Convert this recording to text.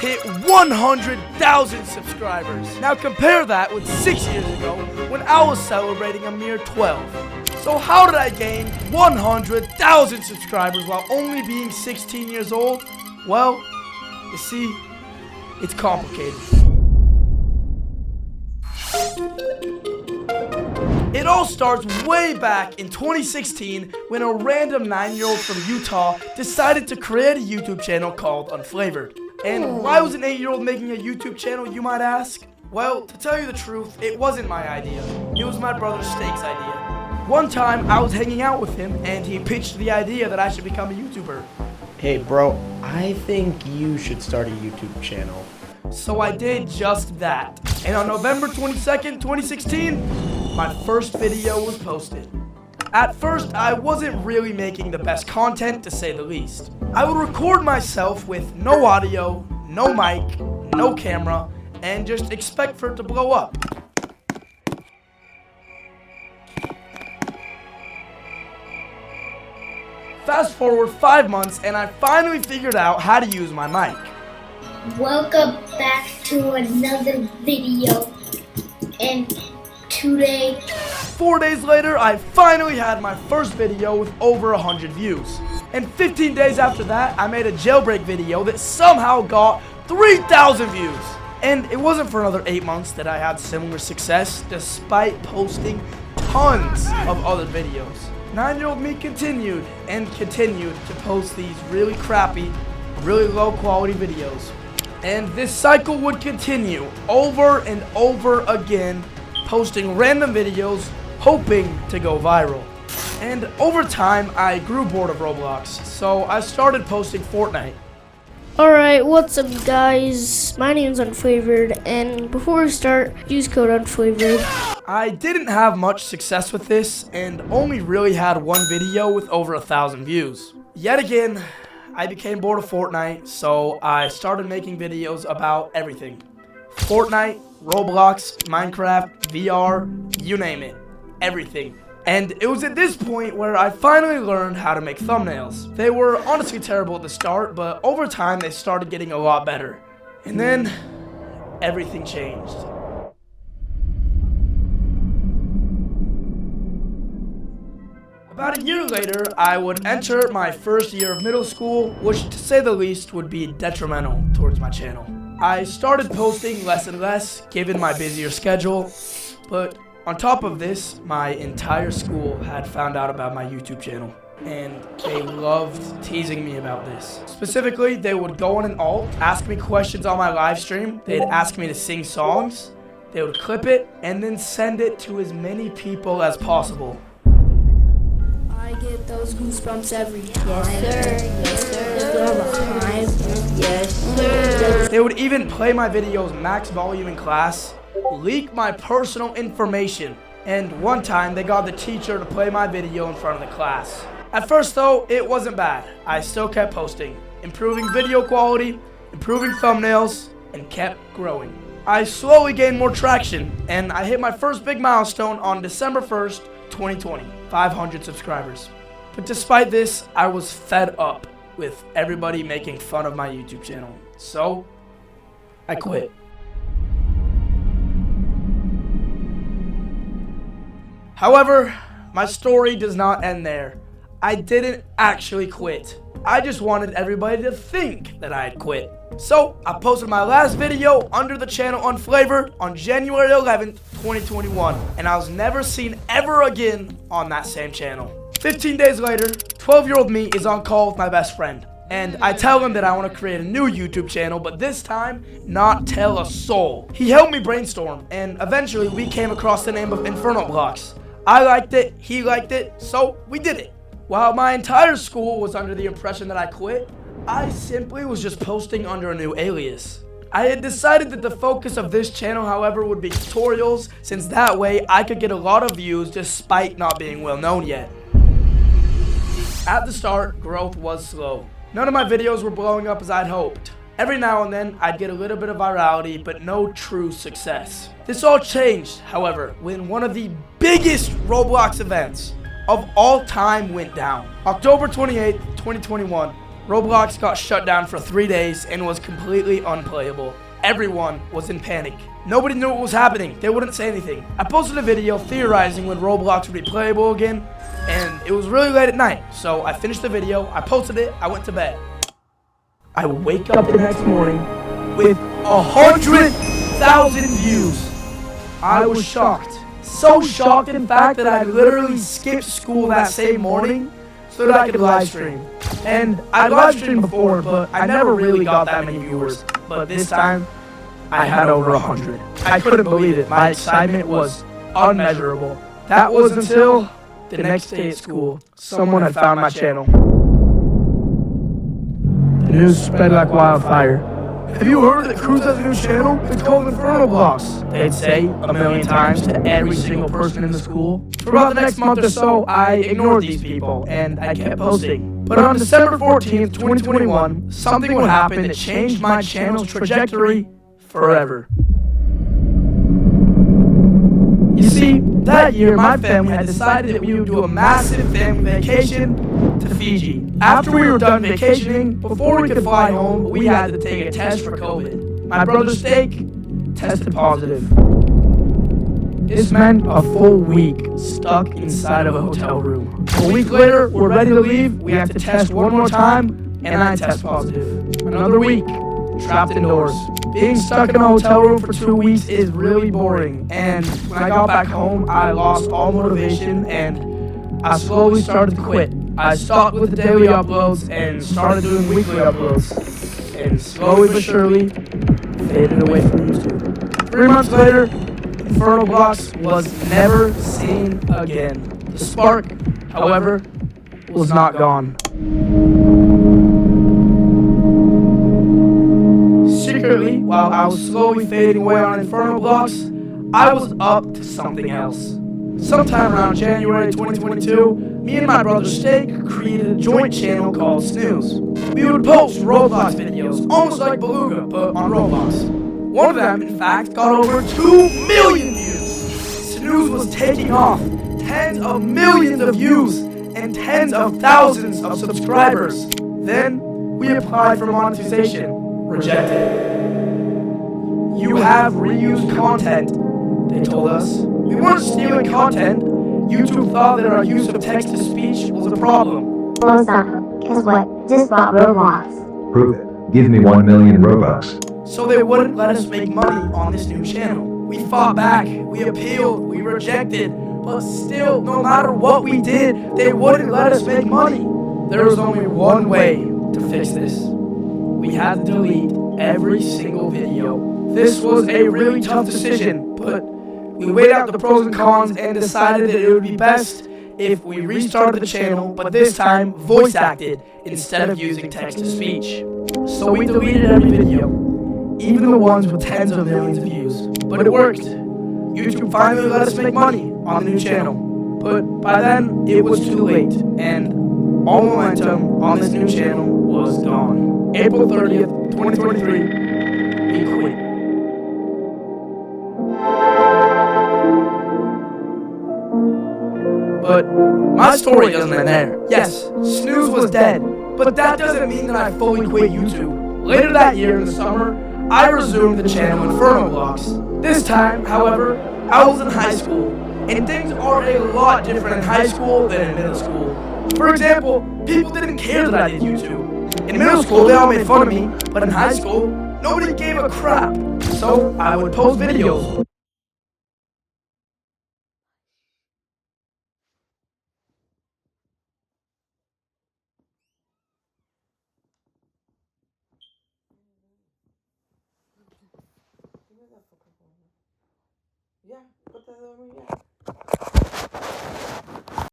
hit 100,000 subscribers. Now compare that with 6 years ago when I was celebrating a mere 12. So how did I gain 100,000 subscribers while only being 16 years old? Well, you see, it's complicated. It all starts way back in 2016 when a random 9-year-old from Utah decided to create a YouTube channel called Unflavored. And why was an 8-year-old making a YouTube channel, you might ask? Well, to tell you the truth, it wasn't my idea. It was my brother Steak's idea. One time, I was hanging out with him and he pitched the idea that I should become a YouTuber. Hey bro, I think you should start a YouTube channel. So I did just that. And on November 22nd, 2016, my first video was posted. At first, I wasn't really making the best content, to say the least. I would record myself with no audio, no mic, no camera, and just expect for it to blow up. Fast forward 5 months, and I finally figured out how to use my mic. Welcome back to another video, and today 4 days later, I finally had my first video with over 100 views. And 15 days after that, I made a jailbreak video that somehow got 3,000 views. And it wasn't for another 8 months that I had similar success, despite posting tons of other videos. 9-year-old me continued and continued to post these really crappy, really low quality videos. And this cycle would continue over and over again, posting random videos, hoping to go viral. And over time, I grew bored of Roblox, so I started posting Fortnite. Alright, what's up guys? My name's Unflavored, and before we start, use code Unflavored. I didn't have much success with this, and only really had one video with over 1,000 views. Yet again, I became bored of Fortnite, so I started making videos about everything. Fortnite, Roblox, Minecraft, VR, you name it. Everything. And it was at this point where I finally learned how to make thumbnails. They were honestly terrible at the start, but over time they started getting a lot better. And then, everything changed. About a year later, I would enter my first year of middle school, which to say the least would be detrimental towards my channel. I started posting less and less, given my busier schedule, but on top of this, my entire school had found out about my YouTube channel, and they loved teasing me about this. Specifically, they would go on an alt, ask me questions on my live stream, they'd ask me to sing songs, they would clip it, and then send it to as many people as possible. I get those goosebumps every time. Yes, sir. They would even play my videos max volume in class, leak my personal information, and one time they got the teacher to play my video in front of the class. At first though, it wasn't bad. I still kept posting, improving video quality, improving thumbnails, and kept growing. I slowly gained more traction, and I hit my first big milestone on December 1st, 2020, 500 subscribers. But despite this, I was fed up with everybody making fun of my YouTube channel. So, I quit. However, my story does not end there. I didn't actually quit. I just wanted everybody to think that I had quit. So, I posted my last video under the channel Unflavored on January 11th, 2021, and I was never seen ever again on that same channel. 15 days later, 12-year-old me is on call with my best friend, and I tell him that I want to create a new YouTube channel, but this time, not tell a soul. He helped me brainstorm, and eventually we came across the name of Inferno Blocks. I liked it, he liked it, so we did it. While my entire school was under the impression that I quit, I simply was just posting under a new alias. I had decided that the focus of this channel, however, would be tutorials, since that way I could get a lot of views despite not being well known yet. At the start, growth was slow. None of my videos were blowing up as I'd hoped. Every now and then, I'd get a little bit of virality, but no true success. This all changed, however, when one of the biggest Roblox events of all time went down. October 28th, 2021, Roblox got shut down for 3 days and was completely unplayable. Everyone was in panic. Nobody knew what was happening. They wouldn't say anything. I posted a video theorizing when Roblox would be playable again, and it was really late at night. So I finished the video, I posted it, I went to bed. I wake up the next morning with 100,000 views. I was shocked. So shocked, in fact, that I literally skipped school that same morning so that I could live stream. And I live streamed before, but I never really got that many viewers. But this time, I had over 100. I couldn't believe it. My excitement was unmeasurable. That was until the next day at school. Someone had found my channel. The news spread like wildfire. Have you heard that Cruz has a new channel? It's called Infernal Blocks. They'd say a million times to every single person in the school. For about the next month or so, I ignored these people, and I kept posting. But on December 14th, 2021, something would happen that changed my channel's trajectory forever. You see, that year my family had decided that we would do a massive family vacation to Fiji. After we were done vacationing, before we could fly home, we had to take a test for COVID. My brother Steak tested positive. This meant a full week stuck inside of a hotel room. A week later, we're ready to leave. We have to test one more time, and I test positive. Another week, trapped indoors. Being stuck in a hotel room for 2 weeks is really boring. And when I got back home, I lost all motivation, and I slowly started to quit. I stopped with the daily uploads and started doing weekly uploads. And slowly but surely, faded away from YouTube. 3 months later, Infernal Blocks was never seen again. The spark, however, was not gone. Secretly, while I was slowly fading away on Infernal Blocks, I was up to something else. Sometime around January 2022, me and my brother Steak created a joint channel called Snooze. We would post Roblox videos, almost like Beluga, but on Roblox. One of them, in fact, got over 2 million views. Snooze was taking off, tens of millions of views, and tens of thousands of subscribers. Then, we applied for monetization. Rejected. You have reused content, they told us. We weren't stealing content. YouTube thought that our use of text-to-speech was a problem. Oh, son, guess what? Just bought Roblox. Prove it. Give me 1 million Robux. So they wouldn't let us make money on this new channel. We fought back, we appealed, we rejected, but still, no matter what we did, they wouldn't let us make money. There was only one way to fix this. We had to delete every single video. This was a really tough decision, but we weighed out the pros and cons and decided that it would be best if we restarted the channel, but this time voice acted instead of using text-to-speech. So we deleted every video, even the ones with tens of millions of views. But it worked. YouTube finally let us make money on the new channel. But by then, it was too late, and all momentum on this new channel was gone. April 30th, 2023, we quit. But my story doesn't end there. Yes, Snooze was dead, but that doesn't mean that I fully quit YouTube. Later that year in the summer, I resumed the channel Infernal Blocks. This time, however, I was in high school, and things are a lot different in high school than in middle school. For example, people didn't care that I did YouTube. In middle school, they all made fun of me, but in high school, nobody gave a crap. So I would post videos. Yeah, put that over, yeah.